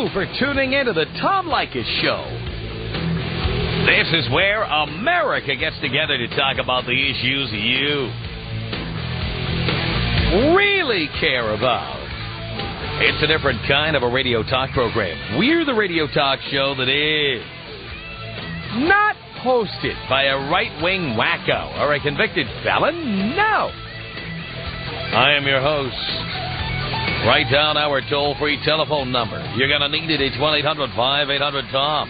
you for tuning into the Tom Leykis Show. This is where America gets together to talk about the issues you really care about. It's a different kind of a radio talk program. We're the radio talk show that is not hosted by a right-wing wacko or a convicted felon. No. I am your host. Write down our toll-free telephone number. You're going to need it. It's 1-800-5800-TOM.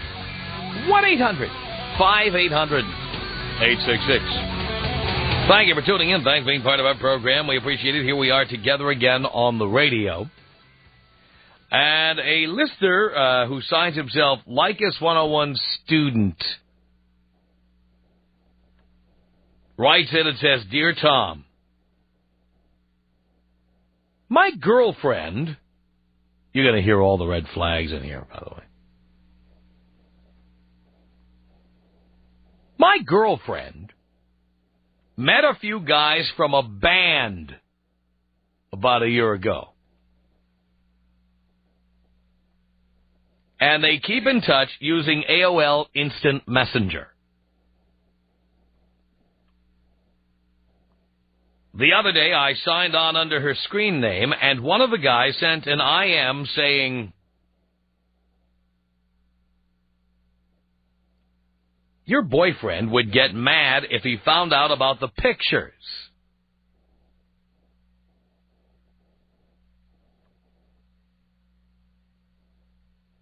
1-800-5800-866. Thank you for tuning in. Thanks for being part of our program. We appreciate it. Here we are together again on the radio. And a listener who signs himself Leykis 101 student writes in and says, Dear Tom, my girlfriend, you're going to hear all the red flags in here, by the way. My girlfriend met a few guys from a band about a year ago. And they keep in touch using AOL Instant Messenger. The other day, I signed on under her screen name, and one of the guys sent an IM saying, your boyfriend would get mad if he found out about the pictures.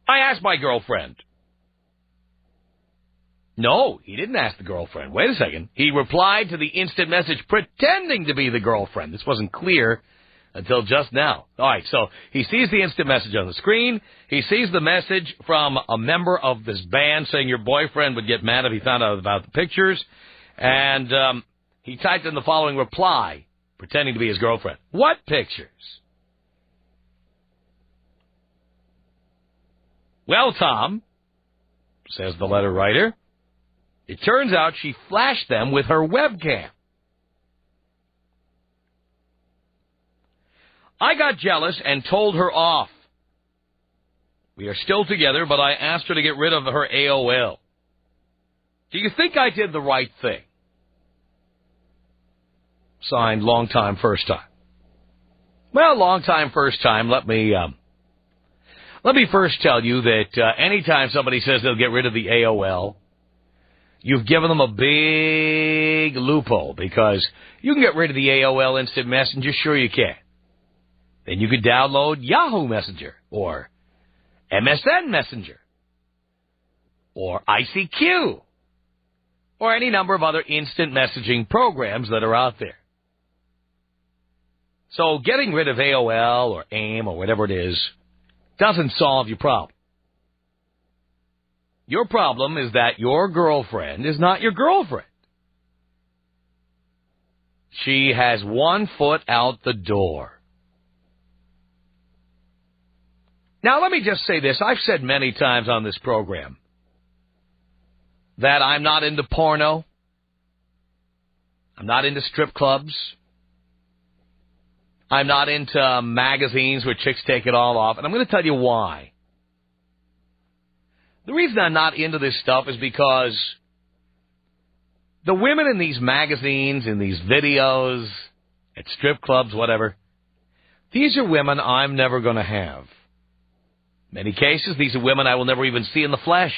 I asked my girlfriend. No, he didn't ask the girlfriend. Wait a second. He replied to the instant message pretending to be the girlfriend. This wasn't clear until just now. All right, so he sees the instant message on the screen. He sees the message from a member of this band saying your boyfriend would get mad if he found out about the pictures. And he typed in the following reply, pretending to be his girlfriend. What pictures? Well, Tom, says the letter writer, it turns out she flashed them with her webcam. I got jealous and told her off. We are still together, but I asked her to get rid of her AOL. Do you think I did the right thing? Signed, long time, first time. Well, long time, first time, let me first tell you that anytime somebody says they'll get rid of the AOL, you've given them a big loophole, because you can get rid of the AOL Instant Messenger, sure you can. Then you could download Yahoo Messenger, or MSN Messenger, or ICQ, or any number of other instant messaging programs that are out there. So getting rid of AOL or AIM or whatever it is doesn't solve your problem. Your problem is that your girlfriend is not your girlfriend. She has one foot out the door. Now, let me just say this. I've said many times on this program that I'm not into porno. I'm not into strip clubs. I'm not into magazines where chicks take it all off. And I'm going to tell you why. The reason I'm not into this stuff is because the women in these magazines, in these videos, at strip clubs, whatever, these are women I'm never going to have. In many cases, these are women I will never even see in the flesh.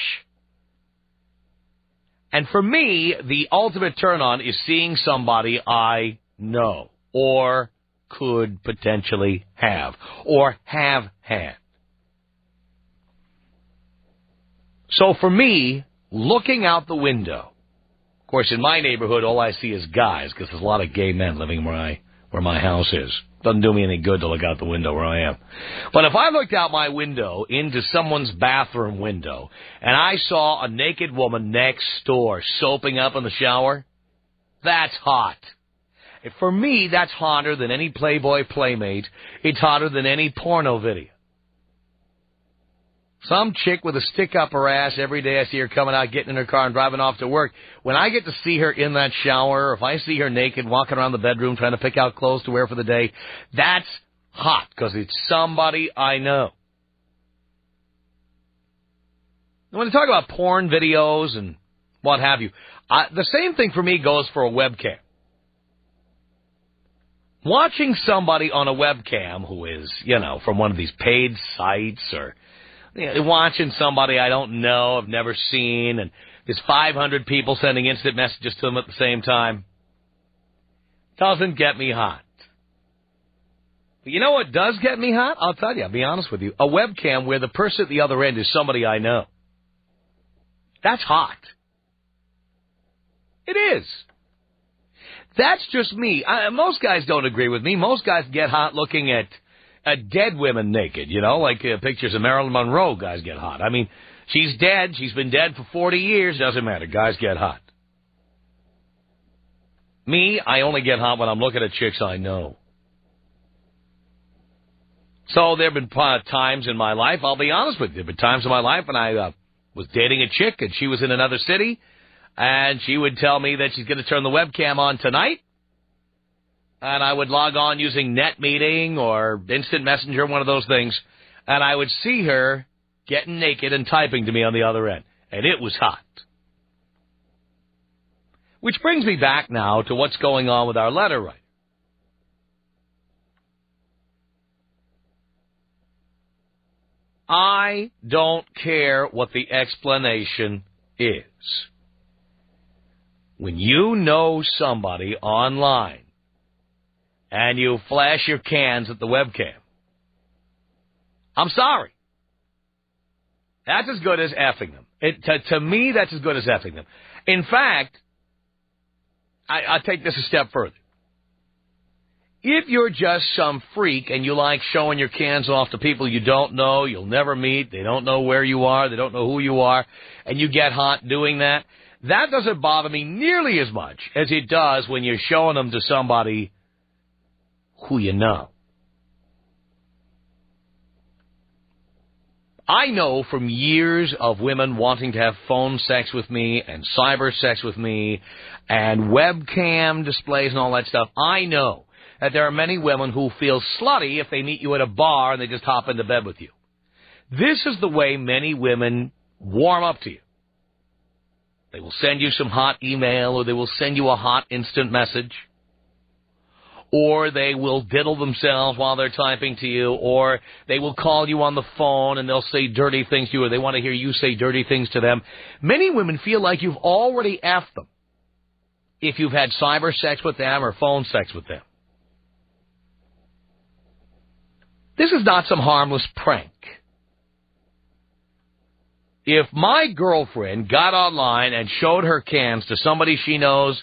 And for me, the ultimate turn-on is seeing somebody I know or could potentially have or have had. So for me, looking out the window, of course, in my neighborhood, all I see is guys, because there's a lot of gay men living where my house is. Doesn't do me any good to look out the window where I am. But if I looked out my window into someone's bathroom window, and I saw a naked woman next door soaping up in the shower, that's hot. For me, that's hotter than any Playboy Playmate. It's hotter than any porno video. Some chick with a stick up her ass every day, I see her coming out, getting in her car and driving off to work. When I get to see her in that shower, or if I see her naked walking around the bedroom trying to pick out clothes to wear for the day, that's hot because it's somebody I know. When you talk about porn videos and what have you, the same thing for me goes for a webcam. Watching somebody on a webcam who is, from one of these paid sites, or watching somebody I don't know, I've never seen, and there's 500 people sending instant messages to them at the same time, doesn't get me hot. But you know what does get me hot? I'll tell you, I'll be honest with you. A webcam where the person at the other end is somebody I know. That's hot. It is. That's just me. Most guys don't agree with me. Most guys get hot looking at dead women naked, like pictures of Marilyn Monroe. Guys get hot. I mean, she's dead. She's been dead for 40 years. Doesn't matter. Guys get hot. Me, I only get hot when I'm looking at chicks I know. So there have been times in my life, I'll be honest with you, there have been times in my life when I was dating a chick and she was in another city, and she would tell me that she's going to turn the webcam on tonight, and I would log on using NetMeeting or Instant Messenger, one of those things, and I would see her getting naked and typing to me on the other end, and it was hot. Which brings me back now to what's going on with our letter writer. I don't care what the explanation is. When you know somebody online and you flash your cans at the webcam, I'm sorry. That's as good as effing them. To me, that's as good as effing them. In fact, I'll take this a step further. If you're just some freak and you like showing your cans off to people you don't know, you'll never meet, they don't know where you are, they don't know who you are, and you get hot doing that, that doesn't bother me nearly as much as it does when you're showing them to somebody who you know. I know from years of women wanting to have phone sex with me and cyber sex with me and webcam displays and all that stuff, I know that there are many women who feel slutty if they meet you at a bar and they just hop into bed with you. This is the way many women warm up to you. They will send you some hot email, or they will send you a hot instant message, or they will diddle themselves while they're typing to you, or they will call you on the phone and they'll say dirty things to you, or they want to hear you say dirty things to them. Many women feel like you've already effed them if you've had cyber sex with them or phone sex with them. This is not some harmless prank. If my girlfriend got online and showed her cans to somebody she knows,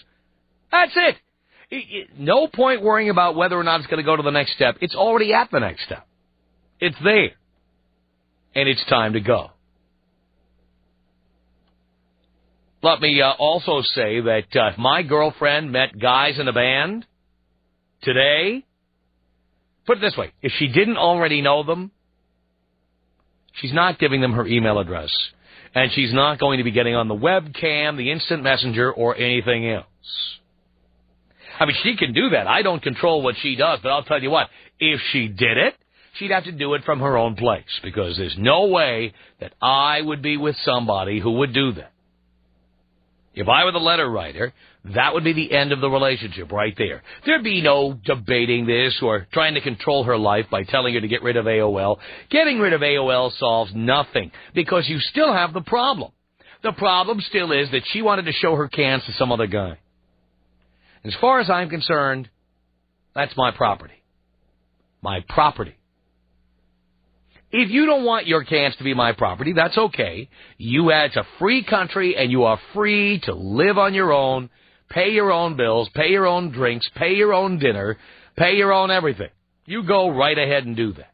that's it. No point worrying about whether or not it's going to go to the next step. It's already at the next step. It's there. And it's time to go. Let me also say that if my girlfriend met guys in a band today, put it this way, if she didn't already know them, she's not giving them her email address. And she's not going to be getting on the webcam, the instant messenger, or anything else. I mean, she can do that. I don't control what she does, but I'll tell you what, if she did it, she'd have to do it from her own place, because there's no way that I would be with somebody who would do that. If I were the letter writer, that would be the end of the relationship right there. There'd be no debating this or trying to control her life by telling her to get rid of AOL. Getting rid of AOL solves nothing, because you still have the problem. The problem still is that she wanted to show her cans to some other guy. As far as I'm concerned, that's my property. My property. If you don't want your cans to be my property, that's okay. It's a free country, and you are free to live on your own, pay your own bills, pay your own drinks, pay your own dinner, pay your own everything. You go right ahead and do that.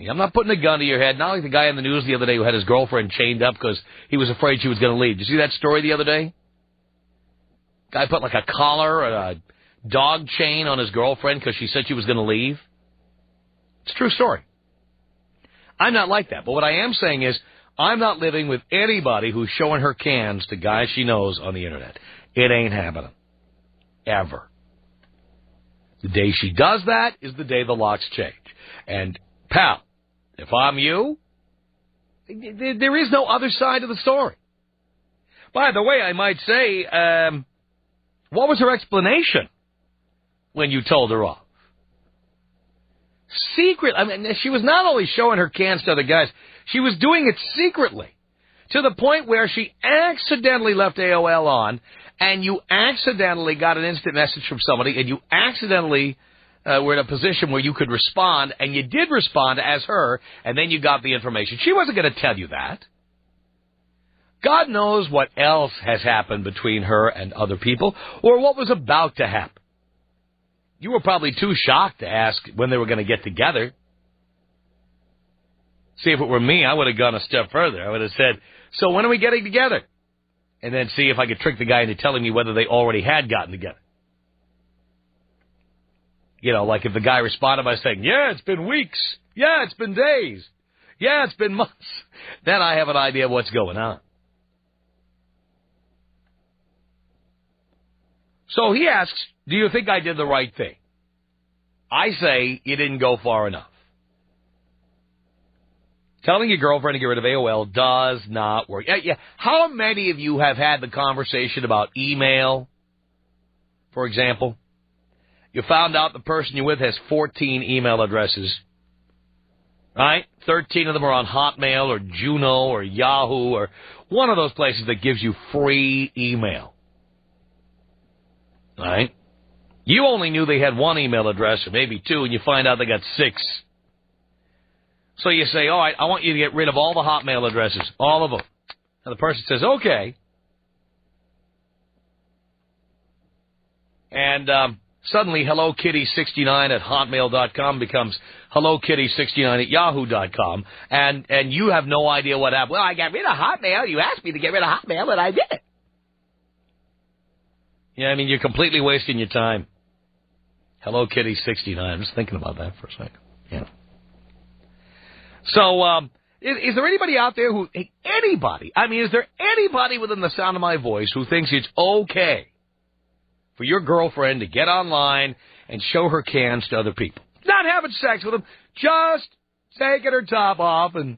I'm not putting a gun to your head. Not like the guy in the news the other day who had his girlfriend chained up because he was afraid she was going to leave. Did you see that story the other day? Guy put like a collar or a dog chain on his girlfriend because she said she was going to leave. It's a true story. I'm not like that. But what I am saying is I'm not living with anybody who's showing her cans to guys she knows on the Internet. It ain't happening. Ever. The day she does that is the day the locks change. And, pal, if I'm you, There is no other side of the story. By the way, I might say, what was her explanation when you told her off? Secret. I mean, she was not only showing her cans to other guys, she was doing it secretly, to the point where she accidentally left AOL on, and you accidentally got an instant message from somebody, and you accidentally were in a position where you could respond, and you did respond as her, and then you got the information. She wasn't going to tell you that. God knows what else has happened between her and other people, or what was about to happen. You were probably too shocked to ask when they were going to get together. See, if it were me, I would have gone a step further. I would have said, so when are we getting together? And then see if I could trick the guy into telling me whether they already had gotten together. You know, like if the guy responded by saying, yeah, it's been weeks. Yeah, it's been days. Yeah, it's been months. Then I have an idea of what's going on. So he asks, do you think I did the right thing? I say you didn't go far enough. Telling your girlfriend to get rid of AOL does not work. Yeah. How many of you have had the conversation about email, for example? You found out the person you're with has 14 email addresses, right? 13 of them are on Hotmail or Juno or Yahoo or one of those places that gives you free email, right? You only knew they had one email address or maybe two, and you find out they got 6. So you say, all right, I want you to get rid of all the Hotmail addresses, all of them. And the person says, okay. And suddenly HelloKitty69 at Hotmail.com becomes HelloKitty69 at Yahoo.com. And you have no idea what happened. Well, I got rid of Hotmail. You asked me to get rid of Hotmail, and I did it. Yeah, I mean, you're completely wasting your time. HelloKitty69. I'm just thinking about that for a second. Yeah. So, is there anybody out there is there anybody within the sound of my voice who thinks it's okay for your girlfriend to get online and show her cans to other people? Not having sex with them, just taking her top off and,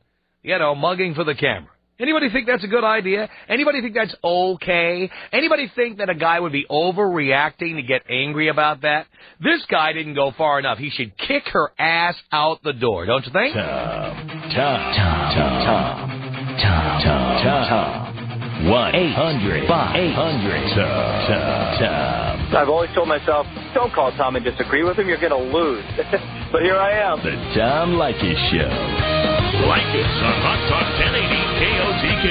mugging for the camera. Anybody think that's a good idea? Anybody think that's okay? Anybody think that a guy would be overreacting to get angry about that? This guy didn't go far enough. He should kick her ass out the door, don't you think? Tom. 1-800-5800-TOM. I've always told myself, don't call Tom and disagree with him, you're going to lose. But here I am. The Tom Leykis Show. Leykis on Hot Talk 1080 KOTK.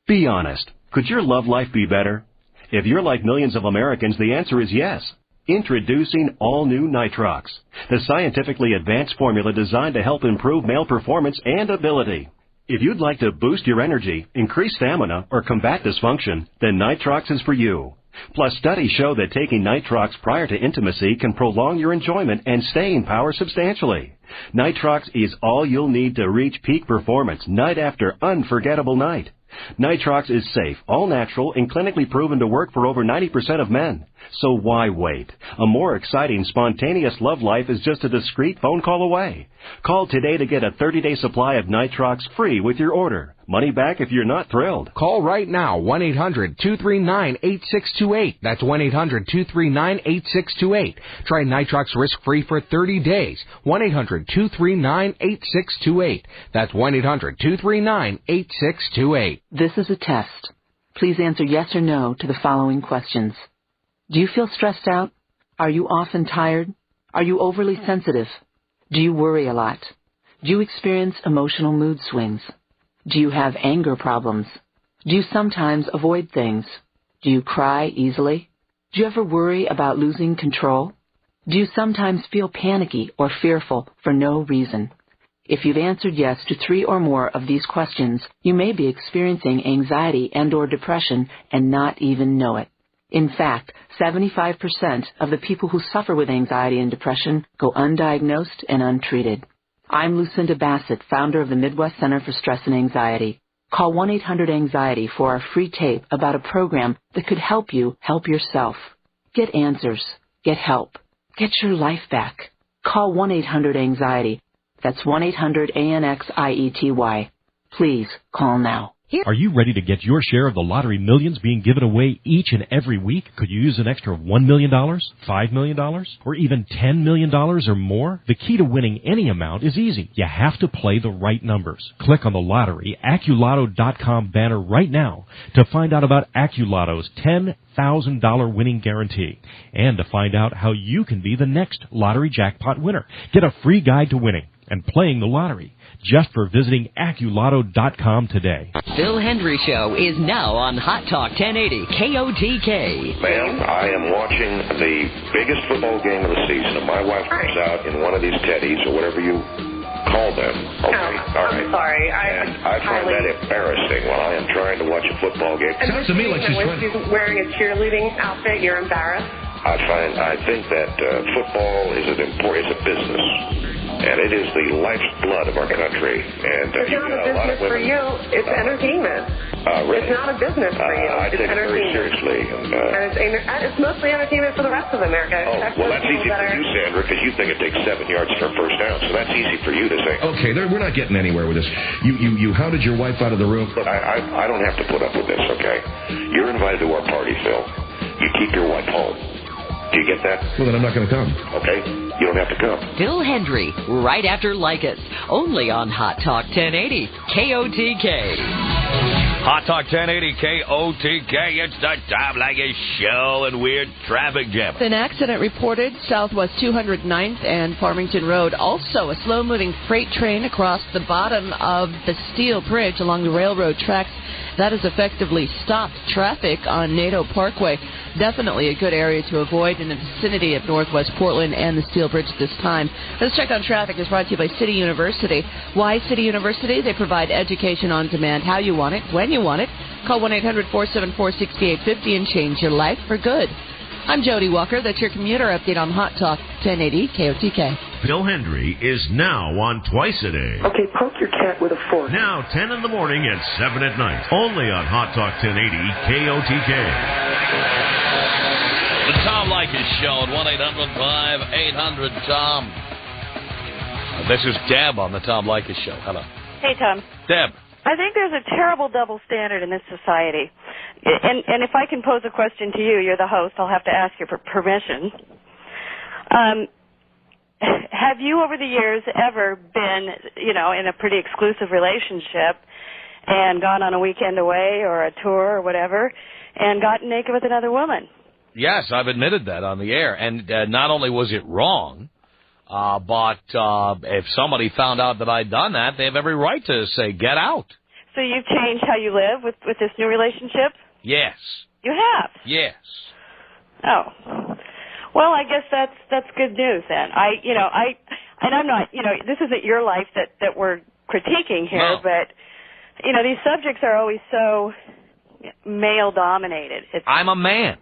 Be honest. Could your love life be better? If you're like millions of Americans, the answer is yes. Introducing all-new Nitrox, the scientifically advanced formula designed to help improve male performance and ability. If you'd like to boost your energy, increase stamina, or combat dysfunction, then Nitrox is for you. Plus, studies show that taking Nitrox prior to intimacy can prolong your enjoyment and staying power substantially. Nitrox is all you'll need to reach peak performance night after unforgettable night. Nitrox is safe, all-natural, and clinically proven to work for over 90% of men. So why wait? A more exciting, spontaneous love life is just a discreet phone call away. Call today to get a 30-day supply of Nitrox free with your order. Money back if you're not thrilled. Call right now, 1-800-239-8628. That's 1-800-239-8628. Try Nitrox risk-free for 30 days. 1-800-239-8628. That's 1-800-239-8628. This is a test. Please answer yes or no to the following questions. Do you feel stressed out? Are you often tired? Are you overly sensitive? Do you worry a lot? Do you experience emotional mood swings? Do you have anger problems? Do you sometimes avoid things? Do you cry easily? Do you ever worry about losing control? Do you sometimes feel panicky or fearful for no reason? If you've answered yes to 3 or more of these questions, you may be experiencing anxiety and/or depression and not even know it. In fact, 75% of the people who suffer with anxiety and depression go undiagnosed and untreated. I'm Lucinda Bassett, founder of the Midwest Center for Stress and Anxiety. Call 1-800-ANXIETY for our free tape about a program that could help you help yourself. Get answers. Get help. Get your life back. Call 1-800-ANXIETY. That's 1-800-ANX-IETY. Please call now. Are you ready to get your share of the lottery millions being given away each and every week? Could you use an extra $1 million, $5 million, or even $10 million or more? The key to winning any amount is easy. You have to play the right numbers. Click on the lottery AccuLotto.com banner right now to find out about AccuLotto's $10,000 winning guarantee and to find out how you can be the next lottery jackpot winner. Get a free guide to winning and playing the lottery just for visiting AccuLotto.com today. Bill Hendry Show is now on Hot Talk 1080 KOTK. Ma'am, I am watching the biggest football game of the season, and my wife comes out in one of these teddies or whatever you call them. Okay, all right. I'm sorry. I find that embarrassing when I am trying to watch a football game. Sounds to me like she's wearing a cheerleading outfit. You're embarrassed. I think that football is a business. And it is the lifeblood of our country. And it's not a business for you. It's entertainment. Really? It's not a business for you. I take it very seriously. And it's mostly entertainment for the rest of America. Well, that's easy for you, Sandra, because you think it takes 7 yards for a first down. So that's easy for you to say. Okay, we're not getting anywhere with this. You hounded your wife out of the room. Look, I don't have to put up with this, okay? You're invited to our party, Phil. You keep your wife home. Do you get that? Well, then I'm not going to come. Okay. You don't have to come. Bill Hendry, right after Leykis, only on Hot Talk 1080 KOTK. Hot Talk 1080 KOTK. It's the Tom Leykis Show and weird traffic jam. An accident reported southwest 209th and Farmington Road. Also, a slow-moving freight train across the bottom of the steel bridge along the railroad tracks. That has effectively stopped traffic on NATO Parkway. Definitely a good area to avoid in the vicinity of Northwest Portland and the Steel Bridge this time. Let's check on traffic is brought to you by City University. Why City University? They provide education on demand, how you want it, when you want it. Call 1-800-474-6850 and change your life for good. I'm Jody Walker. That's your commuter update on Hot Talk 1080 KOTK. Bill Hendry is now on twice a day. Okay, poke your cat with a fork. Now 10 in the morning and 7 at night. Only on Hot Talk 1080 KOTK. The Tom Leykis Show at 1-800-5800-TOM. This is Deb on the Tom Leykis Show. Hello. Hey, Tom. Deb. I think there's a terrible double standard in this society. And if I can pose a question to you, you're the host, I'll have to ask you for permission. Have you over the years ever been, in a pretty exclusive relationship and gone on a weekend away or a tour or whatever and gotten naked with another woman? Yes, I've admitted that on the air. And not only was it wrong, but if somebody found out that I'd done that, they have every right to say, get out. So you've changed how you live with this new relationship? Yes. You have? Yes. Oh. Well, I guess that's good news then. I'm not, this isn't your life that we're critiquing here, no. But, these subjects are always so male-dominated. I'm a man,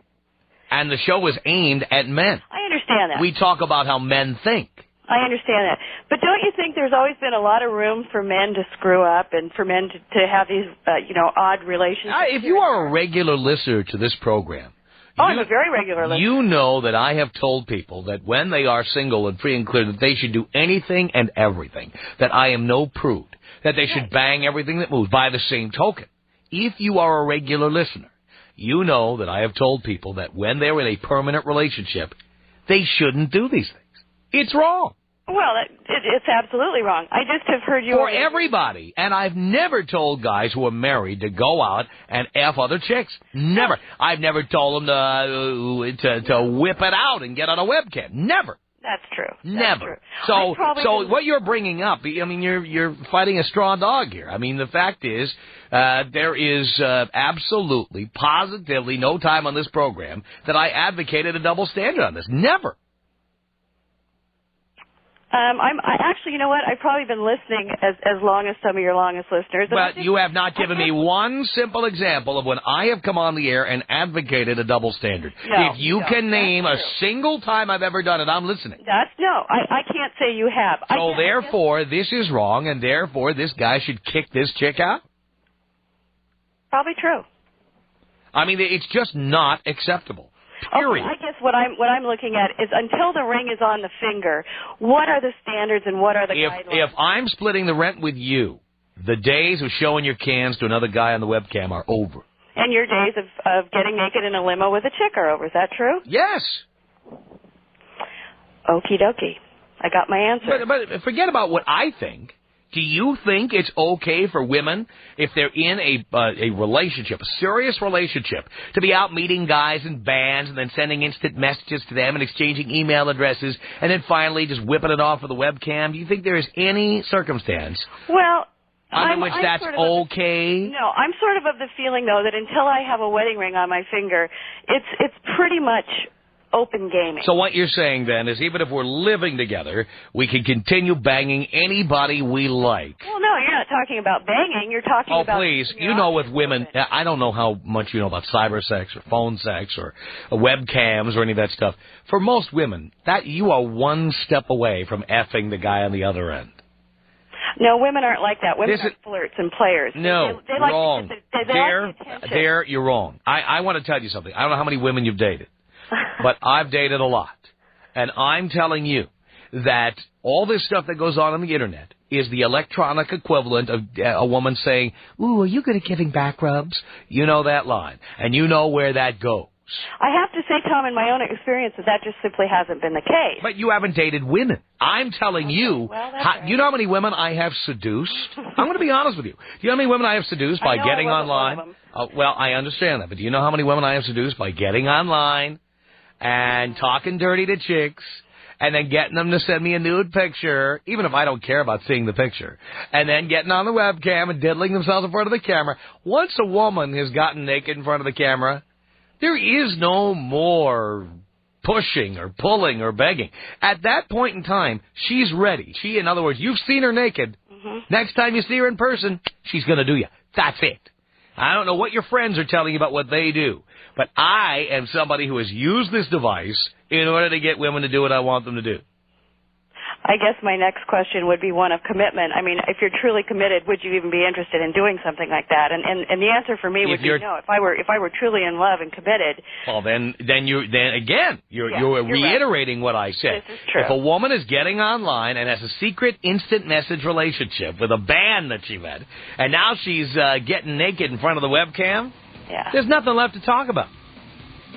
and the show is aimed at men. I understand that. We talk about how men think. I understand that. But don't you think there's always been a lot of room for men to screw up and for men to have these, odd relationships? If you are a regular listener to this program, I'm a very regular listener. You know that I have told people that when they are single and free and clear that they should do anything and everything, that I am no prude, that they should bang everything that moves. By the same token, if you are a regular listener, you know that I have told people that when they're in a permanent relationship, they shouldn't do these things. It's wrong. Well, it's absolutely wrong. I just have heard you... For everybody. And I've never told guys who are married to go out and F other chicks. Never. I've never told them to whip it out and get on a webcam. Never. That's true. Never. True. So what you're bringing up, I mean, you're fighting a straw dog here. I mean, the fact is, there is absolutely, positively no time on this program that I advocated a double standard on this. Never. Actually, you know what? I've probably been listening as long as some of your longest listeners. But you have not given me one simple example of when I have come on the air and advocated a double standard. No, if you can name a single time I've ever done it, I'm listening. I can't say you have. So therefore, this is wrong, and therefore this guy should kick this chick out? Probably true. I mean, it's just not acceptable. Period. I guess what I'm looking at is until the ring is on the finger, what are the standards and what are the guidelines? If I'm splitting the rent with you, the days of showing your cans to another guy on the webcam are over. And your days of getting naked in a limo with a chick are over. Is that true? Yes. Okie dokie. I got my answer. But forget about what I think. Do you think it's okay for women, if they're in a relationship, a serious relationship, to be out meeting guys in bands and then sending instant messages to them and exchanging email addresses and then finally just whipping it off with a webcam? Do you think there is any circumstance under which that's okay? No, I'm sort of the feeling, though, that until I have a wedding ring on my finger, it's pretty much open gaming. So what you're saying, then, is even if we're living together, we can continue banging anybody we like. Well, no, you're not talking about banging. You're talking about... Oh, please. You know with women, I don't know how much you know about cyber sex or phone sex or webcams or any of that stuff. For most women, that you are one step away from effing the guy on the other end. No, women aren't like that. Women are flirts and players. No, they like wrong. There, you're wrong. I want to tell you something. I don't know how many women you've dated. But I've dated a lot. And I'm telling you that all this stuff that goes on the Internet is the electronic equivalent of a woman saying, "Ooh, are you good at giving back rubs?" You know that line. And you know where that goes. I have to say, Tom, in my own experience, that just simply hasn't been the case. But you haven't dated women. I'm telling you, right. You know how many women I have seduced? I'm going to be honest with you. Do you know how many women I have seduced by getting online? Well, I understand that. But do you know how many women I have seduced by getting online and talking dirty to chicks, and then getting them to send me a nude picture, even if I don't care about seeing the picture, and then getting on the webcam and diddling themselves in front of the camera? Once a woman has gotten naked in front of the camera, there is no more pushing or pulling or begging. At that point in time, she's ready. In other words, you've seen her naked. Mm-hmm. Next time you see her in person, she's going to do you. That's it. I don't know what your friends are telling you about what they do, but I am somebody who has used this device in order to get women to do what I want them to do. I guess my next question would be one of commitment. I mean, if you're truly committed, would you even be interested in doing something like that? And the answer for me would be no. If I were truly in love and committed. Well, then you're reiterating what I said. This is true. If a woman is getting online and has a secret instant message relationship with a band that she met, and now she's getting naked in front of the webcam, there's nothing left to talk about.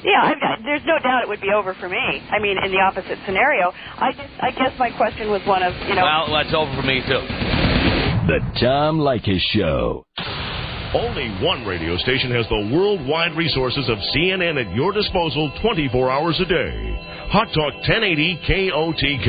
Yeah, there's no doubt it would be over for me. I mean, in the opposite scenario. I guess my question was one of, Well, that's over for me, too. The Tom Leykis Show. Only one radio station has the worldwide resources of CNN at your disposal 24 hours a day. Hot Talk 1080 KOTK.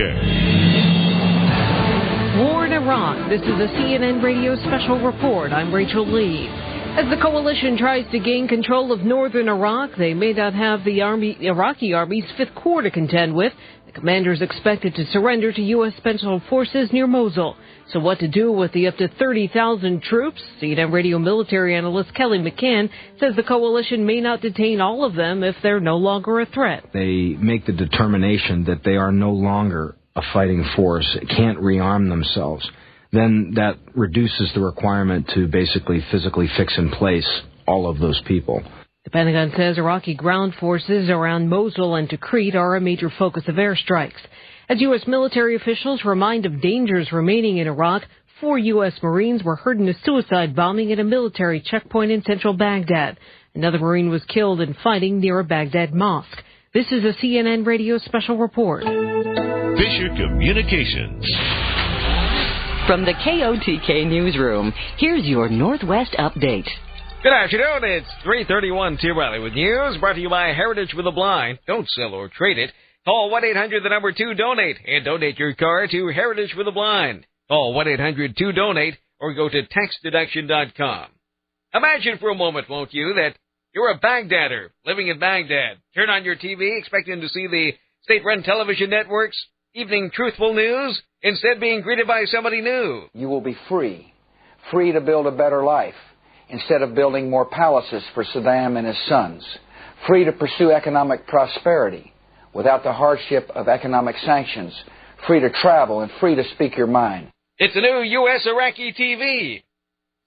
War in Iraq. This is a CNN radio special report. I'm Rachel Lee. As the coalition tries to gain control of northern Iraq, they may not have the Iraqi Army's Fifth Corps to contend with. The commander is expected to surrender to U.S. Special Forces near Mosul. So what to do with the up to 30,000 troops? CNN radio military analyst Kelly McCann says the coalition may not detain all of them if they're no longer a threat. They make the determination that they are no longer a fighting force, can't rearm themselves. Then that reduces the requirement to basically physically fix in place all of those people. The Pentagon says Iraqi ground forces around Mosul and Tikrit are a major focus of airstrikes. As U.S. military officials remind of dangers remaining in Iraq, 4 U.S. Marines were hurt in a suicide bombing at a military checkpoint in central Baghdad. Another Marine was killed in fighting near a Baghdad mosque. This is a CNN radio special report. Fisher Communications. From the KOTK newsroom, here's your Northwest update. Good afternoon. It's 3:31 T-Riley with news brought to you by Heritage for the Blind. Don't sell or trade it. Call 1-800-2-DONATE and donate your car to Heritage for the Blind. Call 1-800-2-DONATE or go to taxdeduction.com. Imagine for a moment, won't you, that you're a Baghdadder living in Baghdad. Turn on your TV expecting to see the state-run television networks, evening truthful news, instead being greeted by somebody new. You will be free to build a better life instead of building more palaces for Saddam and his sons, free to pursue economic prosperity without the hardship of economic sanctions, free to travel and free to speak your mind. It's a new U.S. Iraqi TV.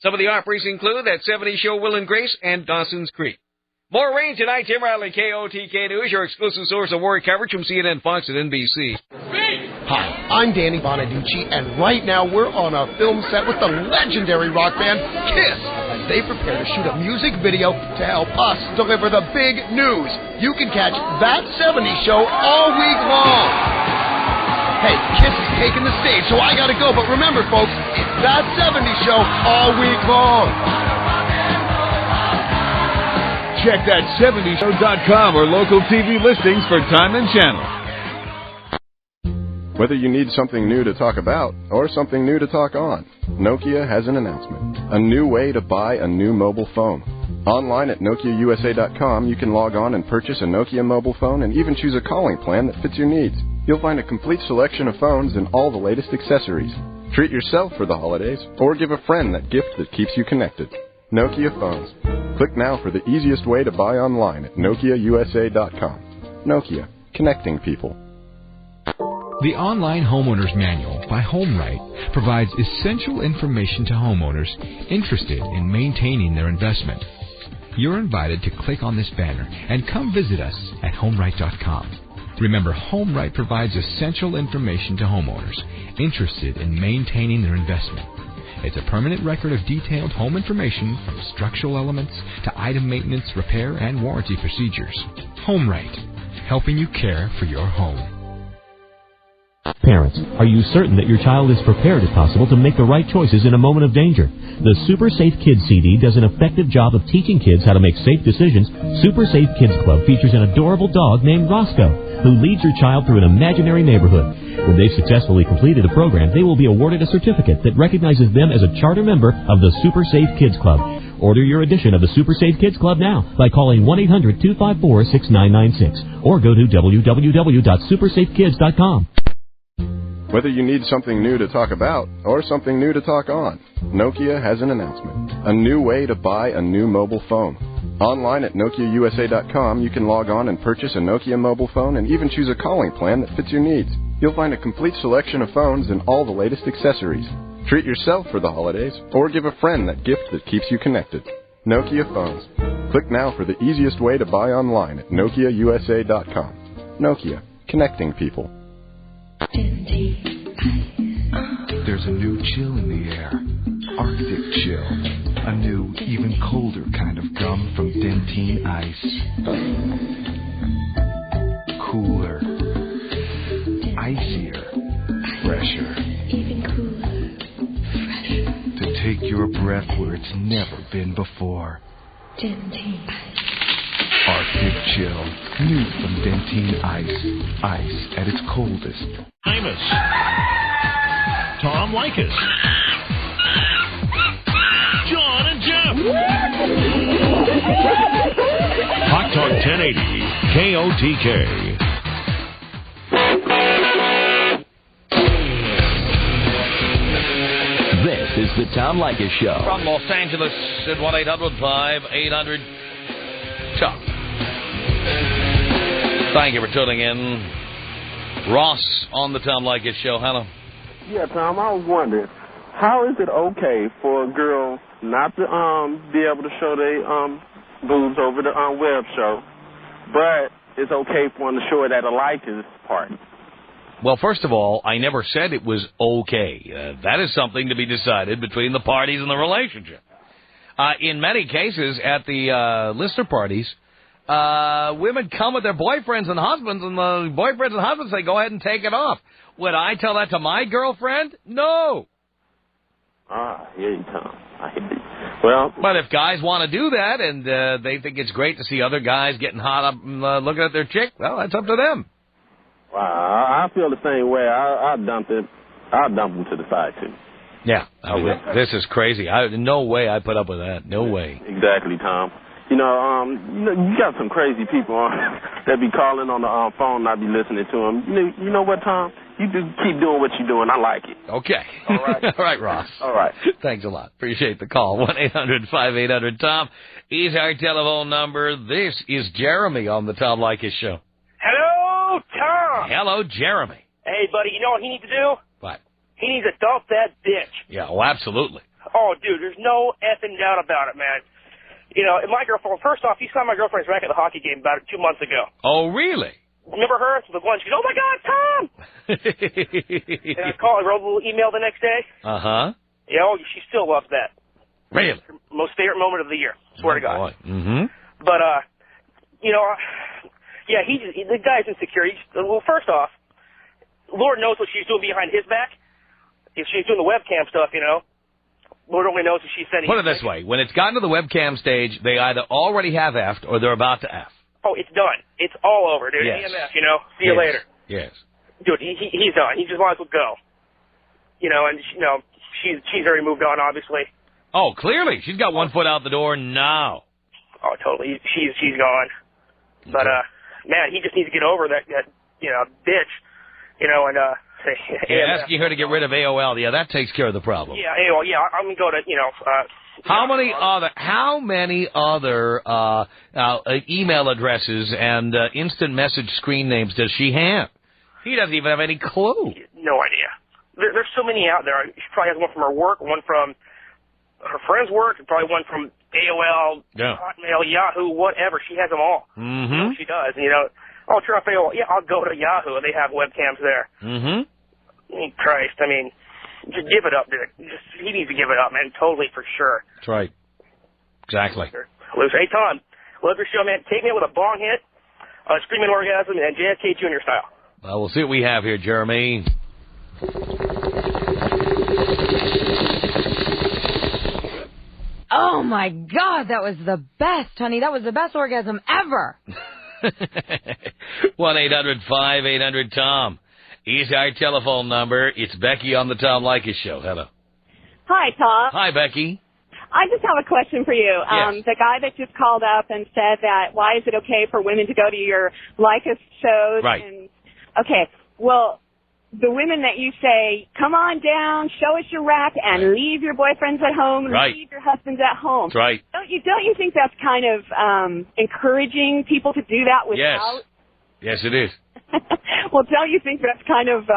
Some of the offerings include That 70s Show Will and Grace and Dawson's Creek. More rain tonight. Tim Riley, KOTK News, your exclusive source of war coverage from CNN, Fox, and NBC. Hi, I'm Danny Bonaducci, and right now we're on a film set with the legendary rock band KISS as they prepare to shoot a music video to help us deliver the big news. You can catch That 70s Show all week long. Hey, KISS is taking the stage, so I gotta go, but remember, folks, it's That 70s Show all week long. Check that 70show.com or local TV listings for time and channel. Whether you need something new to talk about or something new to talk on, Nokia has an announcement. A new way to buy a new mobile phone. Online at NokiaUSA.com, you can log on and purchase a Nokia mobile phone and even choose a calling plan that fits your needs. You'll find a complete selection of phones and all the latest accessories. Treat yourself for the holidays or give a friend that gift that keeps you connected. Nokia phones. Click now for the easiest way to buy online at NokiaUSA.com. Nokia, connecting people. The Online Homeowner's Manual by HomeRight provides essential information to homeowners interested in maintaining their investment. You're invited to click on this banner and come visit us at HomeRight.com. Remember, HomeRight provides essential information to homeowners interested in maintaining their investment. It's a permanent record of detailed home information from structural elements to item maintenance, repair, and warranty procedures. HomeRight, helping you care for your home. Parents, are you certain that your child is prepared, if possible, to make the right choices in a moment of danger? The Super Safe Kids CD does an effective job of teaching kids how to make safe decisions. Super Safe Kids Club features an adorable dog named Roscoe, who leads your child through an imaginary neighborhood. When they've successfully completed a program, they will be awarded a certificate that recognizes them as a charter member of the Super Safe Kids Club. Order your edition of the Super Safe Kids Club now by calling 1-800-254-6996 or go to www.supersafekids.com. Whether you need something new to talk about or something new to talk on, Nokia has an announcement. A new way to buy a new mobile phone. Online at NokiaUSA.com, you can log on and purchase a Nokia mobile phone and even choose a calling plan that fits your needs. You'll find a complete selection of phones and all the latest accessories. Treat yourself for the holidays or give a friend that gift that keeps you connected. Nokia phones. Click now for the easiest way to buy online at NokiaUSA.com. Nokia, connecting people. There's a new chill in the air. Arctic chill. A new, even colder kind of gum from Dentyne Ice. Cooler. Icier. Fresher. Even cooler. Fresher. To take your breath where it's never been before. Dentyne Ice. Arctic chill. New from Dentyne Ice. Ice at its coldest. Imus. Tom Leykis. John and Jeff. Hot Talk 1080 KOTK. This is the Tom Leykis Show. From Los Angeles at 1-800-5800-TALK. Thank you for tuning in. Ross on the Tom Leykis Show. Hello. Yeah, Tom, I was wondering, how is it okay for a girl not to be able to show their boobs over the web show, but it's okay for them to show it at a Leykis party? Well, first of all, I never said it was okay. That is something to be decided between the parties in the relationship. In many cases, at the listener parties, women come with their boyfriends and husbands, and the boyfriends and husbands say, go ahead and take it off. Would I tell that to my girlfriend? No. I hear you, Tom. I hear you. Well, but if guys want to do that and they think it's great to see other guys getting hot up and looking at their chick, well, that's up to them. Wow, I feel the same way. I'll dump them to the side, too. Yeah. This is crazy. No way I put up with that. No way. Exactly, Tom. You got some crazy people that be calling on the phone and I be listening to them. You know what, Tom? You just keep doing what you're doing. I like it. Okay. All right. All right, Ross. All right. Thanks a lot. Appreciate the call. 1-800-5800-TOM is our telephone number. This is Jeremy on the Tom Leykis Show. Hello, Tom. Hello, Jeremy. Hey, buddy, you know what he needs to do? What? He needs to dump that bitch. Yeah, oh, absolutely. Oh, dude, there's no effing doubt about it, man. You know, my girlfriend, first off, he saw my girlfriend's rack at the hockey game about 2 months ago. Oh, really? Remember her? The one, she goes, oh, my God, Tom! And I called, I wrote a little email the next day. Uh-huh. Yeah, oh, she still loves that. Really? Most favorite moment of the year. Swear to God. Boy. Mm-hmm. But, you know, yeah, the guy's insecure. Well, first off, Lord knows what she's doing behind his back. If she's doing the webcam stuff, you know, Lord only knows if she's sending... Put it this way. When it's gotten to the webcam stage, they either already have F'd or they're about to F. Oh, it's done. It's all over, dude. Yes. EMF, you know. See you later. Yes. Dude, he's done. He just wants to go. You know, and, you know, she's already moved on, obviously. Oh, clearly. She's got one foot out the door now. Oh, totally. She's gone. But, man, he just needs to get over that you know, bitch, you know, and, say... Yeah, asking her to get rid of AOL, yeah, that takes care of the problem. Yeah, AOL, yeah, I'm going to go to, you know... How many other email addresses and instant message screen names does she have? He doesn't even have any clue. No idea. There's so many out there. She probably has one from her work, one from her friend's work, and probably one from AOL, Hotmail, Yahoo, whatever. She has them all. Mm-hmm. You know, she does. And, you know, oh, turn off AOL. Yeah, I'll go to Yahoo. They have webcams there. Mm-hmm. Christ, I mean, just give it up, dude. He needs to give it up, man. Totally, for sure. That's right. Exactly. Hey, Tom, love your show, man. Take me with a bong hit, screaming orgasm, and JFK Jr. style. Well, we'll see what we have here, Jeremy. Oh, my God, that was the best, honey. That was the best orgasm ever. 1-800-5800-TOM. Here's our telephone number. It's Becky on the Tom Leykis Show. Hello. Hi, Tom. Hi, Becky. I just have a question for you. Yes. The guy that just called up and said that why is it okay for women to go to your Leykis shows? Right. And, okay, well, the women that you say, come on down, show us your rack, and leave your boyfriends at home, and leave your husbands at home. That's right. Don't you think that's kind of encouraging people to do that without? Yes, it is. Well, don't you think that's kind of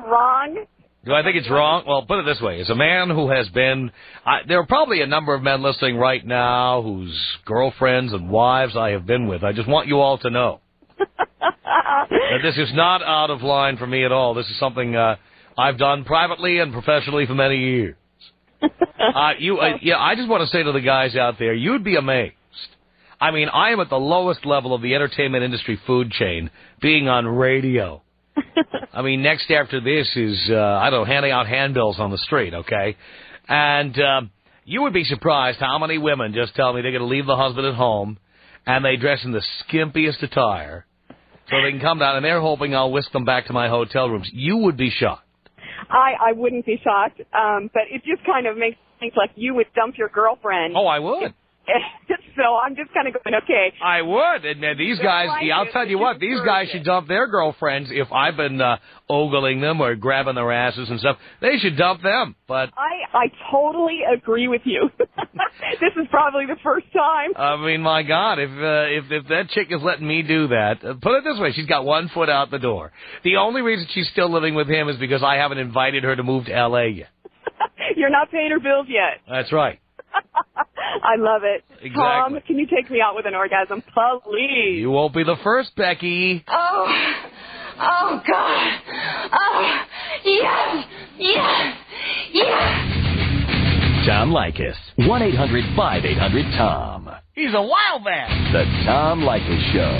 wrong? Do I think it's wrong? Well, put it this way. As a man who has been... there are probably a number of men listening right now whose girlfriends and wives I have been with. I just want you all to know that this is not out of line for me at all. This is something I've done privately and professionally for many years. I just want to say to the guys out there, you'd be amazed. I mean, I am at the lowest level of the entertainment industry food chain, being on radio. I mean, next after this is, I don't know, handing out handbills on the street, okay? And you would be surprised how many women just tell me they're going to leave the husband at home, and they dress in the skimpiest attire, so they can come down, and they're hoping I'll whisk them back to my hotel rooms. You would be shocked. I wouldn't be shocked, but it just kind of makes me think like you would dump your girlfriend. Oh, I would. So I'm just kind of going, okay. I would. And these guys, I'll tell you what, these guys should dump their girlfriends if I've been ogling them or grabbing their asses and stuff. They should dump them. But I totally agree with you. This is probably the first time. I mean, my God, if that chick is letting me do that, put it this way, she's got one foot out the door. The only reason she's still living with him is because I haven't invited her to move to L.A. yet. You're not paying her bills yet. That's right. I love it. Exactly. Tom, can you take me out with an orgasm, please? You won't be the first, Becky. Oh, God. Oh, yes, yes, yes. Tom Leykis. 1-800-5800-TOM. He's a wild man. The Tom Leykis Show.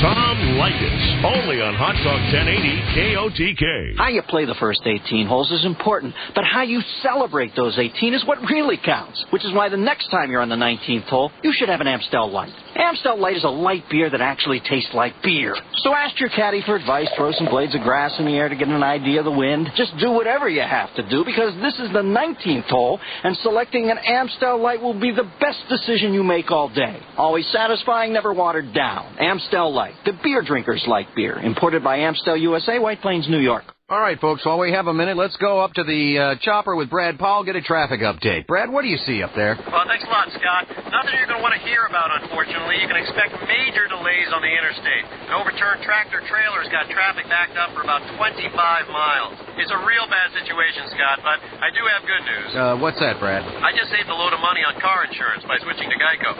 Tom Leykis, only on Hot Talk 1080 KOTK. How you play the first 18 holes is important, but how you celebrate those 18 is what really counts, which is why the next time you're on the 19th hole, you should have an Amstel Light. Amstel Light is a light beer that actually tastes like beer. So ask your caddy for advice, throw some blades of grass in the air to get an idea of the wind. Just do whatever you have to do, because this is the 19th hole, and selecting an Amstel Light will be the best decision you make all day. Always satisfying, never watered down. Amstel Light. The beer drinkers like beer. Imported by Amstel USA, White Plains, New York. All right, folks, while we have a minute, let's go up to the chopper with Brad Powell, get a traffic update. Brad, what do you see up there? Well, thanks a lot, Scott. Nothing you're going to want to hear about, unfortunately. You can expect major delays on the interstate. An overturned tractor-trailer's got traffic backed up for about 25 miles. It's a real bad situation, Scott, but I do have good news. What's that, Brad? I just saved a load of money on car insurance by switching to Geico.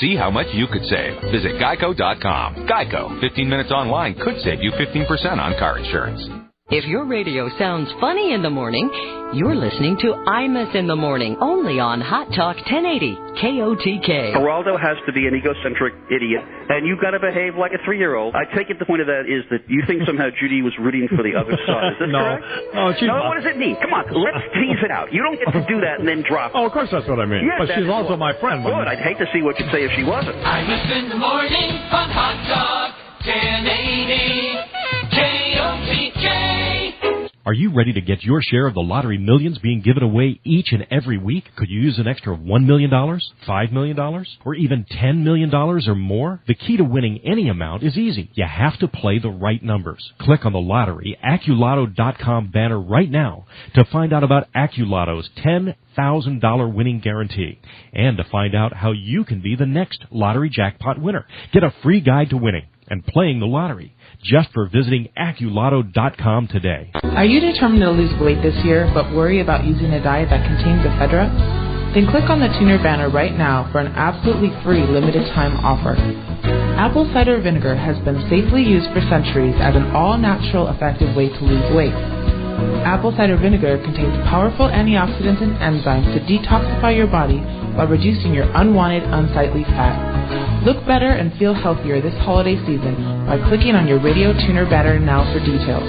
See how much you could save. Visit Geico.com. Geico. 15 minutes online could save you 15% on car insurance. If your radio sounds funny in the morning, you're listening to Imus in the Morning, only on Hot Talk 1080 KOTK. Geraldo has to be an egocentric idiot, and you've got to behave like a 3-year-old. I take it the point of that is that you think somehow Judy was rooting for the other side. Is this correct? No, what does it mean? Come on, let's tease it out. You don't get to do that and then drop it. Oh, of course that's what I mean. Yes, but she's also my friend. Good. I'd hate to see what you'd say if she wasn't. Imus in the Morning on Hot Talk 1080 KOTK. Are you ready to get your share of the lottery millions being given away each and every week? Could you use an extra $1 million, $5 million, or even $10 million or more? The key to winning any amount is easy. You have to play the right numbers. Click on the lottery AccuLotto.com banner right now to find out about AccuLotto's $10,000 winning guarantee and to find out how you can be the next lottery jackpot winner. Get a free guide to winning and playing the lottery just for visiting AccuLotto.com today. Are you determined to lose weight this year but worry about using a diet that contains ephedra? Then click on the tuner banner right now for an absolutely free limited time offer. Apple cider vinegar has been safely used for centuries as an all-natural effective way to lose weight. Apple cider vinegar contains powerful antioxidants and enzymes to detoxify your body while reducing your unwanted, unsightly fat. Look better and feel healthier this holiday season by clicking on your radio tuner banner now for details.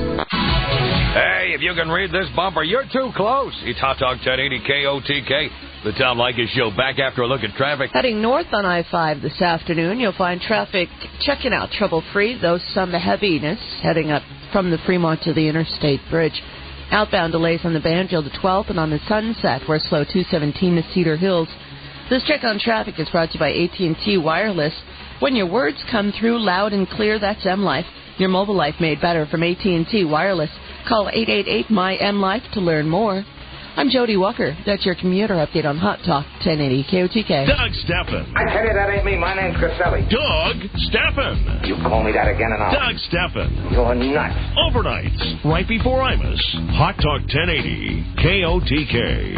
Hey, if you can read this bumper, you're too close. It's Hot Talk 1080 KOTK. The Tom Leykis Show, back after a look at traffic. Heading north on I-5 this afternoon, you'll find traffic checking out trouble-free, though some heaviness heading up from the Fremont to the Interstate Bridge. Outbound delays on the Banfield to 12th and on the Sunset, we're slow 217 to Cedar Hills. This check on traffic is brought to you by AT&T Wireless. When your words come through loud and clear, that's M-Life. Your mobile life made better from AT&T Wireless. Call 888-MY-M-Life to learn more. I'm Jody Walker. That's your commuter update on Hot Talk 1080 KOTK. Doug Steffen. I tell you, that ain't me. My name's Caselli. Doug Steffen. You call me that again and I'll... Doug Steffen. You're nuts. Overnights, right before Imus. Hot Talk 1080 KOTK.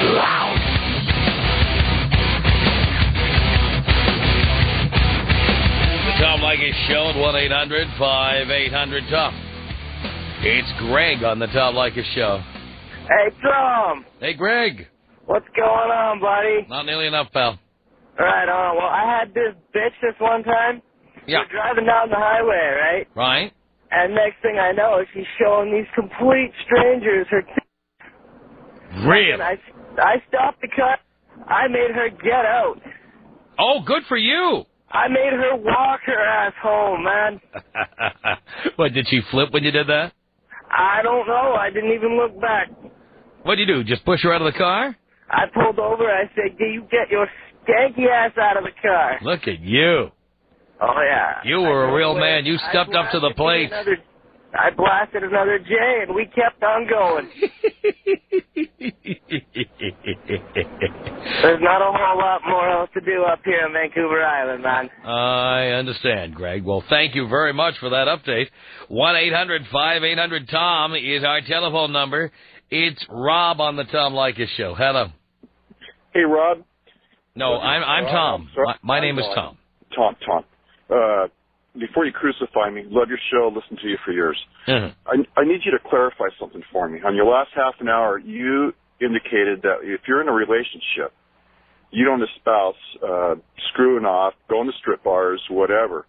Loud. The Tom Leykis Show at 1-800-5800-TOM. It's Greg on the Tom Leykis Show. Hey, Tom. Hey, Greg. What's going on, buddy? Not nearly enough, pal. Right on. Well, I had this bitch this one time. Yeah. We're driving down the highway, right? Right. And next thing I know, she's showing these complete strangers her Really? And I stopped the car. I made her get out. Oh, good for you. I made her walk her ass home, man. What, did she flip when you did that? I don't know. I didn't even look back. What'd you do, just push her out of the car? I pulled over. I said, "You get your skanky ass out of the car." Look at you. Oh, yeah. You were a real man. You stepped up to the plate. I blasted another J, and we kept on going. There's not a whole lot more else to do up here in Vancouver Island, man. I understand, Greg. Well, thank you very much for that update. 1-800-5800-TOM is our telephone number. It's Rob on the Tom Leykis Show. Hello. Hey, Rob. No, I'm Tom. My name is Tom. Tom. Before you crucify me, love your show, listen to you for years. Mm-hmm. I need you to clarify something for me. On your last half an hour, you indicated that if you're in a relationship, you don't espouse screwing off, going to strip bars, whatever.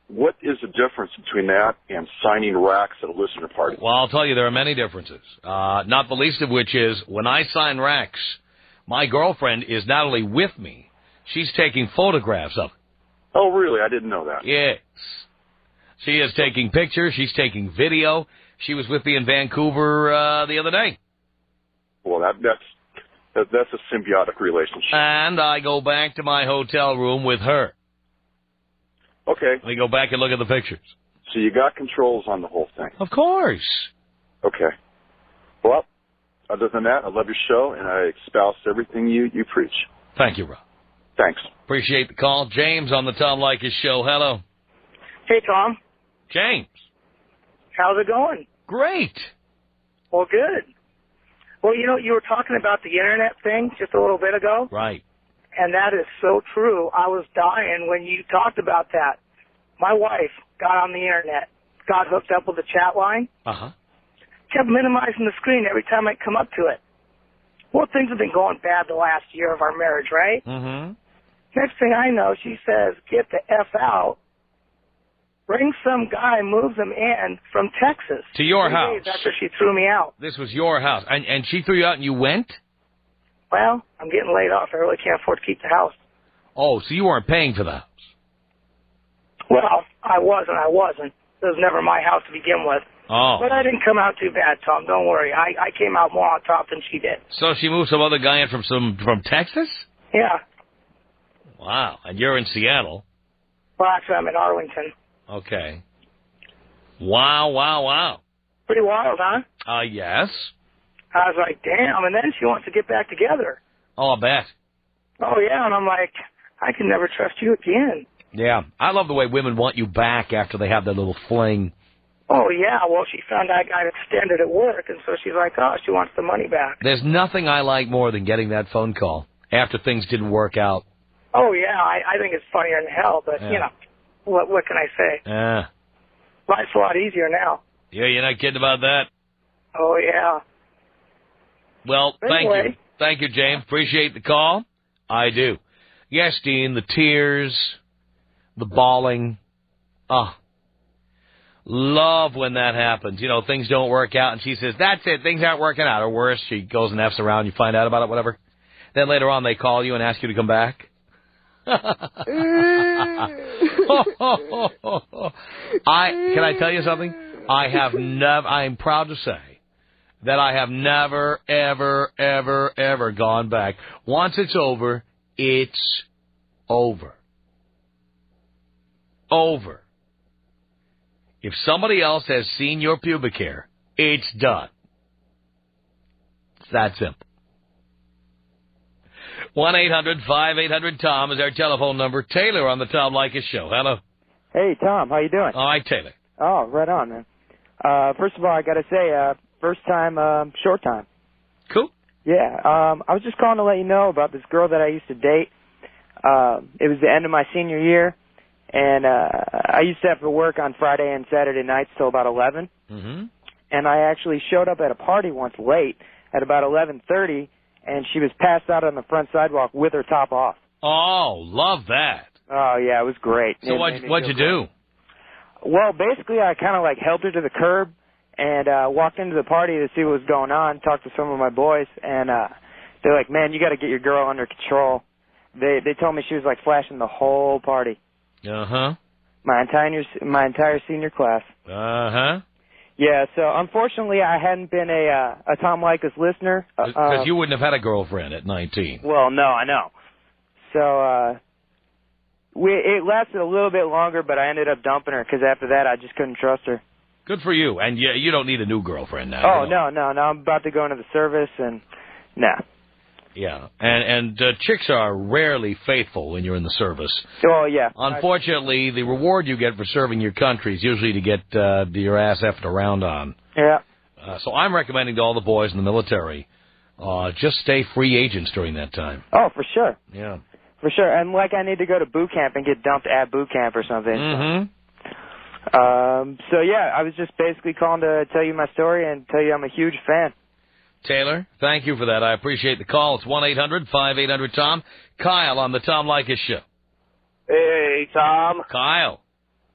What is the difference between that and signing racks at a listener party? Well, I'll tell you there are many differences, not the least of which is when I sign racks, my girlfriend is not only with me, she's taking photographs of it. Oh, really? I didn't know that. Yes. She is taking pictures. She's taking video. She was with me in Vancouver the other day. Well, that's a symbiotic relationship. And I go back to my hotel room with her. Okay. We go back and look at the pictures. So you got controls on the whole thing. Of course. Okay. Well, other than that, I love your show, and I espouse everything you preach. Thank you, Rob. Thanks. Appreciate the call. James on the Tom Leykis Show. Hello. Hey, Tom. James. How's it going? Great. Well, good. Well, you know, you were talking about the Internet thing just a little bit ago. Right. And that is so true. I was dying when you talked about that. My wife got on the Internet, got hooked up with the chat line, kept minimizing the screen every time I come up to it. Well, things have been going bad the last year of our marriage, right? Mm-hmm. Next thing I know, she says, get the F out. Bring some guy, moves him in from Texas. To your 3 house. days after she threw me out. This was your house. And she threw you out and you went? Well, I'm getting laid off. I really can't afford to keep the house. Oh, so you weren't paying for the house. Well, I was and I wasn't. It was never my house to begin with. Oh. But I didn't come out too bad, Tom. Don't worry. I came out more on top than she did. So she moved some other guy in from Texas? Yeah. Wow. And you're in Seattle. Well, actually, I'm in Arlington. Okay. Wow. Pretty wild, huh? Yes. I was like, damn. And then she wants to get back together. Oh, I bet. Oh, yeah. And I'm like, I can never trust you again. Yeah. I love the way women want you back after they have that little fling. Oh, yeah. Well, she found I got extended at work, and so she's like, oh, she wants the money back. There's nothing I like more than getting that phone call after things didn't work out. Oh, yeah. I think it's funnier than hell, but, you know, what can I say? Yeah. Life's a lot easier now. Yeah, you're not kidding about that. Oh, yeah. Well, Anyway. Thank you. Thank you, James. Appreciate the call. I do. Yes, Dean, the tears, the bawling. Love when that happens. You know, things don't work out, and she says, that's it, things aren't working out. Or worse, she goes and F's around, you find out about it, whatever. Then later on, they call you and ask you to come back. Can I tell you something? I'm proud to say that I have never, ever gone back. Once it's over, it's over. Over. If somebody else has seen your pubic hair, it's done. It's that simple. 1-800-5800-TOM is our telephone number. Taylor on the Tom Leykis Show. Hello. Hey, Tom. How you doing? All right, Taylor. Oh, right on, man. First of all, I got to say, first time, short time. Cool. Yeah. I was just calling to let you know about this girl that I used to date. It was the end of my senior year, and I used to have to work on Friday and Saturday nights till about 11. Mm-hmm. And I actually showed up at a party once late at about 11:30, and she was passed out on the front sidewalk with her top off. Oh, love that. Oh, yeah, it was great. So what'd you do? Well, basically, I kind of, held her to the curb and walked into the party to see what was going on, talked to some of my boys, and they're like, man, you got to get your girl under control. They told me she was, flashing the whole party. Uh-huh. My entire senior class. Uh-huh. Yeah, so unfortunately I hadn't been a Tom Leykis listener. Because you wouldn't have had a girlfriend at 19. Well, no, I know. So it lasted a little bit longer, but I ended up dumping her because after that I just couldn't trust her. Good for you. And you don't need a new girlfriend now. Oh, no. I'm about to go into the service, and nah. Yeah, and chicks are rarely faithful when you're in the service. Oh, yeah. Unfortunately, the reward you get for serving your country is usually to get your ass effed around on. Yeah. So I'm recommending to all the boys in the military, just stay free agents during that time. Oh, for sure. Yeah. For sure. And I need to go to boot camp and get dumped at boot camp or something. Mm-hmm. So, yeah, I was just basically calling to tell you my story and tell you I'm a huge fan. Taylor, thank you for that. I appreciate the call. It's 1-800-5800-TOM. Kyle on the Tom Leykis Show. Hey, Tom. Kyle.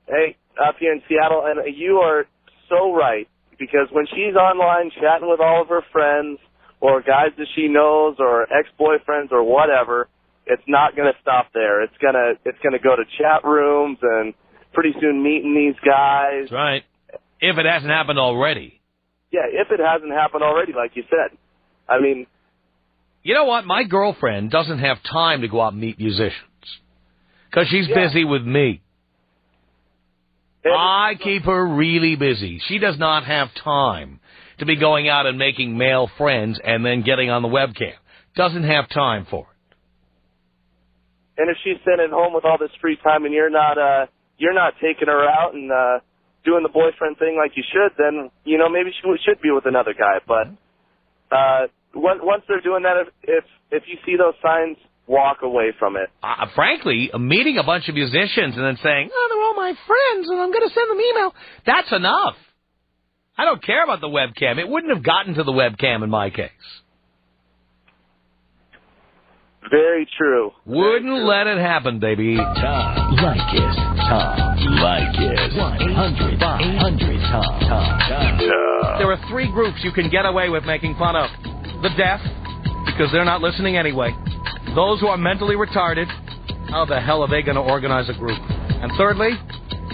Hey, up here in Seattle, and you are so right, because when she's online chatting with all of her friends or guys that she knows or ex-boyfriends or whatever, it's not going to stop there. It's gonna go to chat rooms and pretty soon meeting these guys. That's right. If it hasn't happened already. Yeah, if it hasn't happened already, like you said. I mean... You know what? My girlfriend doesn't have time to go out and meet musicians. Because she's busy with me. I keep her really busy. She does not have time to be going out and making male friends and then getting on the webcam. Doesn't have time for it. And if she's sitting at home with all this free time and you're not taking her out and doing the boyfriend thing like you should, then maybe she should be with another guy. But once they're doing that, if you see those signs, walk away from it. Frankly, meeting a bunch of musicians and then saying, "Oh, they're all my friends, and I'm going to send them email," that's enough. I don't care about the webcam. It wouldn't have gotten to the webcam in my case. Very true. Wouldn't let it happen, baby. Tom Leykis. Tom Leykis. 1-800-5800-TOM. There are 3 groups you can get away with making fun of. The deaf, because they're not listening anyway. Those who are mentally retarded, how the hell are they going to organize a group? And thirdly,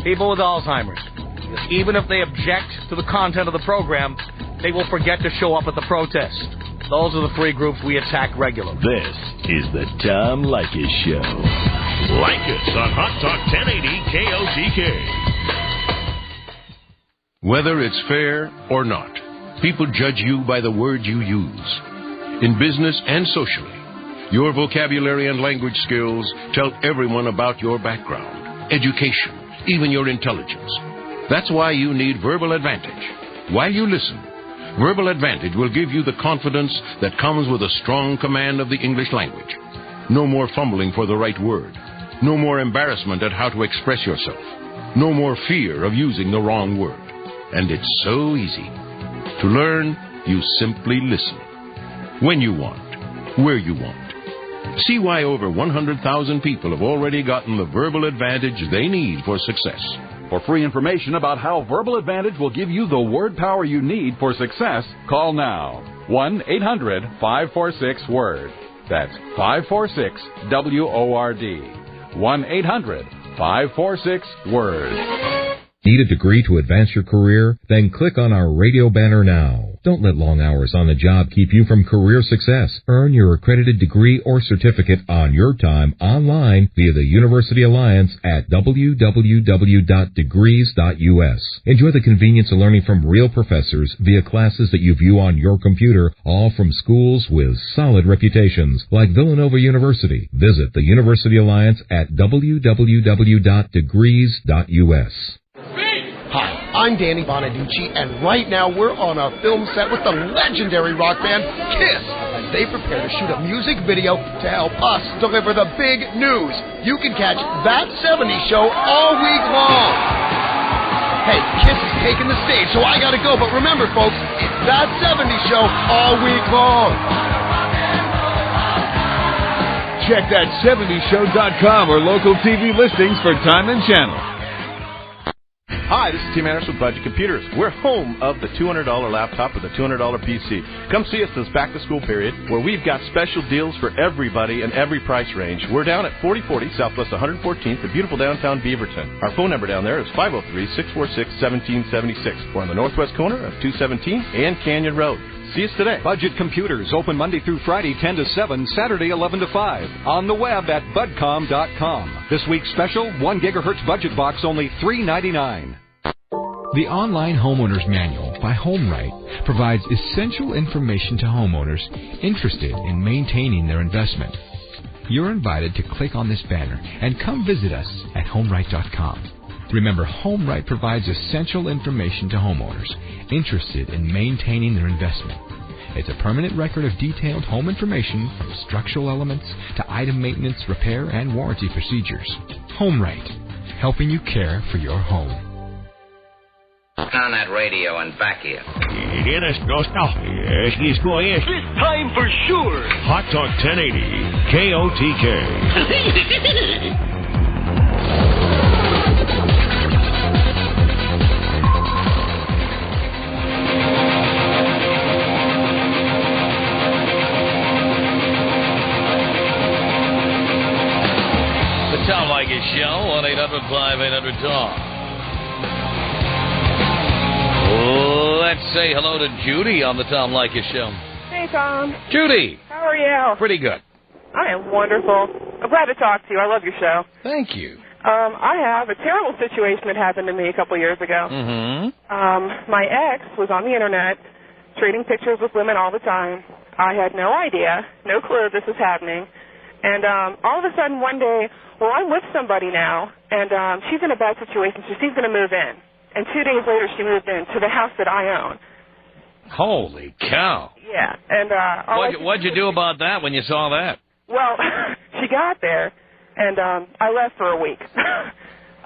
people with Alzheimer's. Because even if they object to the content of the program, they will forget to show up at the protest. Those are the 3 groups we attack regularly. This is the Tom Leykis Show. Leykis on Hot Talk 1080 KOTK. Whether it's fair or not, people judge you by the words you use. In business and socially, your vocabulary and language skills tell everyone about your background, education, even your intelligence. That's why you need Verbal Advantage. While you listen, Verbal Advantage will give you the confidence that comes with a strong command of the English language. No more fumbling for the right word. No more embarrassment at how to express yourself. No more fear of using the wrong word. And it's so easy. To learn, you simply listen. When you want, where you want. See why over 100,000 people have already gotten the Verbal Advantage they need for success. For free information about how Verbal Advantage will give you the word power you need for success, call now. 1-800-546-WORD. That's 546-WORD. 1-800-546-WORD. Need a degree to advance your career? Then click on our radio banner now. Don't let long hours on the job keep you from career success. Earn your accredited degree or certificate on your time online via the University Alliance at www.degrees.us. Enjoy the convenience of learning from real professors via classes that you view on your computer, all from schools with solid reputations like Villanova University. Visit the University Alliance at www.degrees.us. Hi, I'm Danny Bonaducci, and right now we're on a film set with the legendary rock band KISS as they prepare to shoot a music video to help us deliver the big news. You can catch That 70s Show all week long. Hey, KISS is taking the stage, so I gotta go, but remember, folks, it's That 70s Show all week long. Check that70show.com or local TV listings for time and channel. Hi, this is Tim Anderson with Budget Computers. We're home of the $200 laptop or the $200 PC. Come see us this back-to-school period where we've got special deals for everybody in every price range. We're down at 4040 Southwest 114th in beautiful downtown Beaverton. Our phone number down there is 503-646-1776. We're on the northwest corner of 217 and Canyon Road. See us today. Budget Computers, open Monday through Friday 10 to 7, Saturday 11 to 5. On the web at budcom.com. This week's special, 1 gigahertz budget box, only $3.99. The Online Homeowner's Manual by HomeRight provides essential information to homeowners interested in maintaining their investment. You're invited to click on this banner and come visit us at HomeRight.com. Remember, HomeRight provides essential information to homeowners interested in maintaining their investment. It's a permanent record of detailed home information from structural elements to item maintenance, repair, and warranty procedures. HomeRight, helping you care for your home. On that radio and back here. It's time for sure. Hot Talk 1080 KOTK. The Tom Leykis Show, 1-800-5800-TOM. Let's say hello to Judy on the Tom Leykis Show. Hey, Tom. Judy. How are you? Pretty good. I am wonderful. I'm glad to talk to you. I love your show. Thank you. I have a terrible situation that happened to me a couple years ago. My ex was on the Internet trading pictures with women all the time. I had no idea, no clue this was happening. And all of a sudden one day, I'm with somebody now, and she's in a bad situation, so she's going to move in. And 2 days later, she moved in to the house that I own. Holy cow. Yeah. And what'd you do about that when you saw that? Well, she got there, and I left for a week.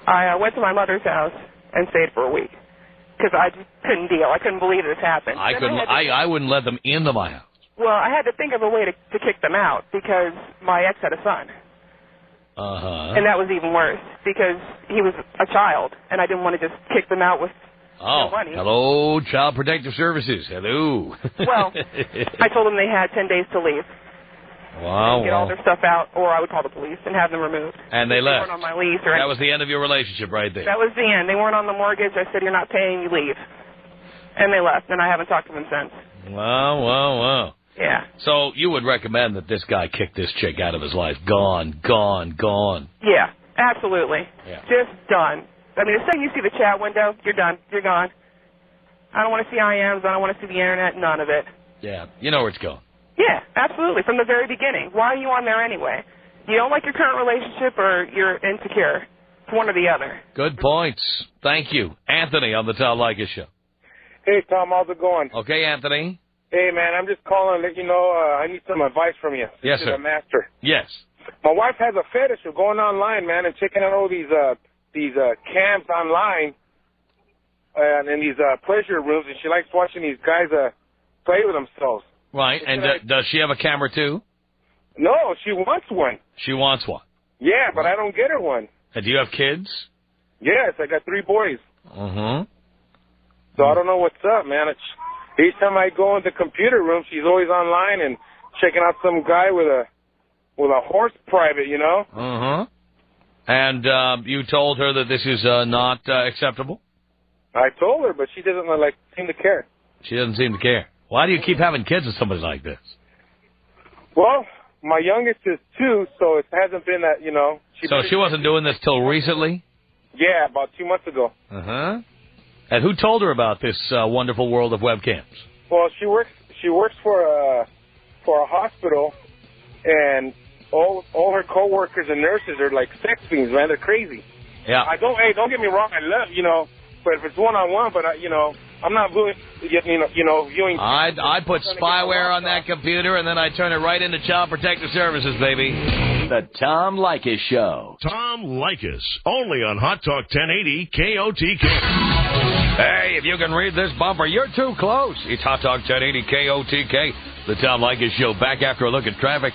I went to my mother's house and stayed for a week because I just couldn't deal. I couldn't believe this happened. I wouldn't let them into my house. Well, I had to think of a way to kick them out because my ex had a son. And that was even worse because he was a child, and I didn't want to just kick them out with no money. Hello, Child Protective Services. Hello. Well, I told them they had 10 days to leave. Wow. Get all their stuff out, or I would call the police and have them removed. And they left. They weren't on my lease or that was the end of your relationship right there. That was the end. They weren't on the mortgage. I said, you're not paying, you leave. And they left, and I haven't talked to them since. Wow. Yeah. So you would recommend that this guy kick this chick out of his life. Gone. Yeah, absolutely. Yeah. Just done. I mean, the second you see the chat window, you're done. You're gone. I don't want to see IMs. I don't want to see the Internet. None of it. Yeah. You know where it's going. Yeah, absolutely. From the very beginning. Why are you on there anyway? You don't like your current relationship or you're insecure. It's one or the other. Good points. Thank you. Anthony on the Tom Leykis Show. Hey, Tom. How's it going? Okay, Anthony. Hey, man, I'm just calling to let you know I need some advice from you. Yes, sir. The master. Yes. My wife has a fetish of going online, man, and checking out all these cams online and in these pleasure rooms, and she likes watching these guys play with themselves. Right, and does she have a camera too? No, she wants one. She wants one? Yeah, but I don't get her one. And do you have kids? Yes, I got 3 boys. Mm-hmm. So I don't know what's up, man. Each time I go in the computer room, she's always online and checking out some guy with a horse private, you know? Uh-huh. And you told her that this is not acceptable? I told her, but she doesn't seem to care. She doesn't seem to care. Why do you keep having kids with somebody like this? Well, my youngest is 2, so it hasn't been that, you know. So she wasn't doing this till recently? Yeah, about 2 months ago. Uh-huh. And who told her about this wonderful world of webcams? Well, she works for a hospital, and all her coworkers and nurses are like sex fiends, man. They're crazy. Yeah. Don't get me wrong. I love, you know, but if it's one-on-one, but you know, I'm not viewing. I put spyware on that computer, and then I turn it right into Child Protective Services, baby. The Tom Leykis Show. Tom Leykis, only on Hot Talk 1080 KOTK. Hey, if you can read this bumper, you're too close. It's Hot Talk 1080 KOTK. The Tom Leykis Show, back after a look at traffic.